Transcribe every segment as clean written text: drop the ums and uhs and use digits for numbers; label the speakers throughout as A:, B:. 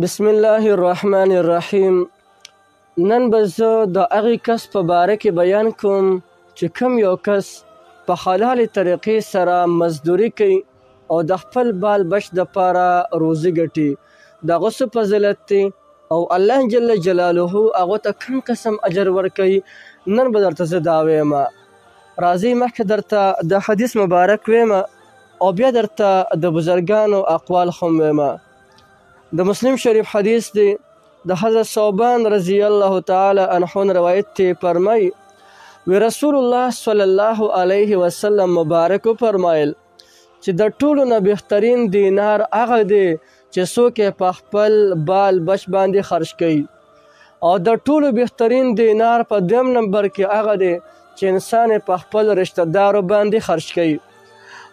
A: بسم الله الرحمن الرحیم. نن به زه د هغې کس په باره کې بیان کوم چې کوم یو کس په حلالې طریقې سره مزدوري کوي او د خپل بال بچ دپاره روزي ګټي. د هغه څه فضیلت دی او الله جل جلاله هغو ته کوم قسم اجر ورکوي، نن به درته زه دا ویمه. راځئ مخکې درته د حدیث مبارک ویمه او بیا درته د بزرګانو اقوال هم ویمه. د مسلم شریف حدیث دی، د حضرت ثوبان رضی الله تعالی عنه روایت تی فرمای وی رسول الله صلی الله علیه وسلم مبارک فرمایل چې د ټولو نه بهترین دینار هغه دی چې څوک یې په خپل بال بچ باندې خرج کوي، او د ټولو بهترین دینار په دویم نمبر کې هغه دی چې انسان یې په خپل رشته دارو باندې خرج کوي،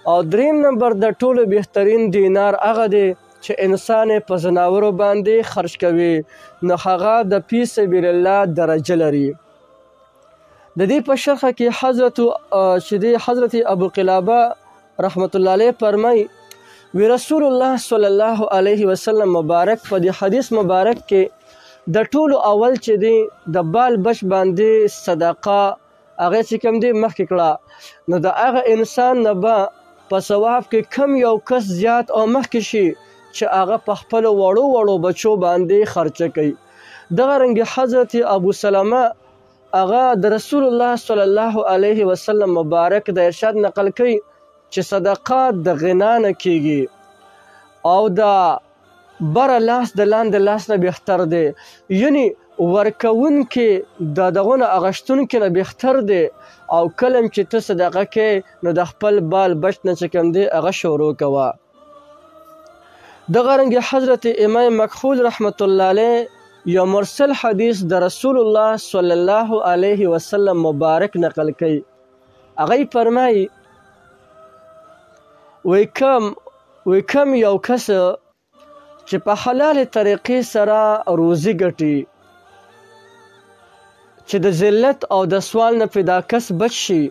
A: او دریم نمبر د ټولو بهترین دینار هغه دی چې انسان په زناورو باندې خرج کوي، نو هغه د فی سبیل الله درجه لري. د دې په شرحه کې حضرت ابو قلابه رحمت الله علیه فرمای وی رسول الله صلی الله علیه وسلم مبارک په دې حدیث مبارک کې د ټولو اول چې دی د بال بچ باندې صدقه هغه چې کوم دی مخکې کړه، نو د هغه انسان نه به په ثواب کې کم یو کس زیات او مخکې شي چې هغه په خپلو وړو بچو باندې خرچه کوي. دغه رنګې حضرت ابو سلمه هغه د رسول الله صلی الله علیه وسلم مبارک د ارشاد نقل کوي چې صدقه د غنا نه کیږي او د بره لاس د لاندې لاس نه بهتر دی، یعنی ورکوونکې د دغو نه اغشتونکې نه بهتر دی، او کله چې ته صدقه کوې نو د خپل بال بچ نه چې کوم دی هغه شروع کوه. دغه رنګې حضرت امام مکحول رحمت الله علیه یو مرسل حدیث د رسول الله صلی الله علیه وسلم مبارک نقل کوي. هغه فرمایي وی کم یو کس چې په حلال طریقې سره روزي ګټي چې د ذلت او د سوال نه پیدا کس بچ شي،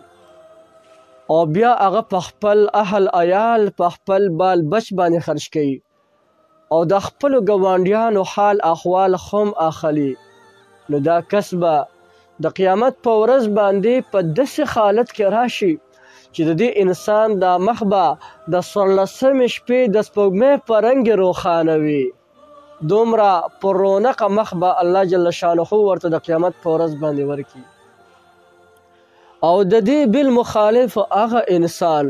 A: او بیا هغه په خپل اهل عیال په خپل بال بچ باندې خرج کوي او د خپلو ګاونډیانو حال احوال هم اخلي، نو دا کس به د قیامت په ورځ باندې په داسې حالت کې راشي چې د دې انسان دا مخ به د 14مې شپې د سپوږمۍ په رنګ روښانه وي، دومره پر رونقه مخ به الله جل شانه ورته د قیامت په ورځ باندې ورکړي. او د دې بالمخالف هغه انسان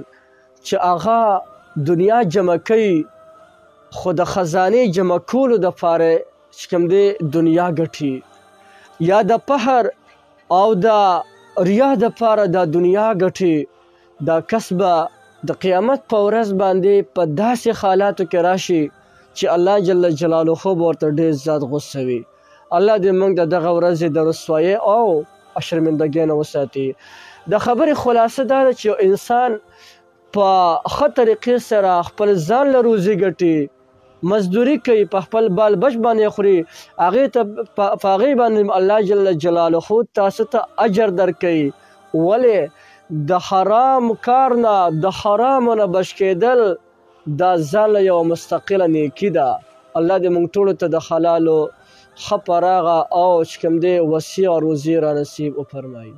A: چې هغه دنیا جمع کوي خو د خزانې جمع کولو دپاره چې کوم دی دنیا ګټي، یا د فخر او د ریا دپاره دا دنیا ګټي، دا کس به د قیامت په ورځ باندې په داسې حالاتو کې راشي چې الله جل جلاله به ورته ډېر زیات غصه وي. الله دې موږ د دغه ورځې د رسوایۍ او شرمندګۍ نه وساتي. د خبرې خلاصه دا ده چې انسان په ښه طریقې سره خپل ځان له روزي ګټي، مزدوري کوي، په خپل بال بچ باندې خوري، هغې ته په هغې باندې الله جل جلاله تاسو ته اجر درکوي. ولې د حرام کار نه د حرامو نه بچ کېدل دا ځان له یوه مستقله نیکي ده. الله دې موږ ټولو ته د حلالو ښه پراغه او چې کوم دی وسیع روزي را نصیب وفرمایي.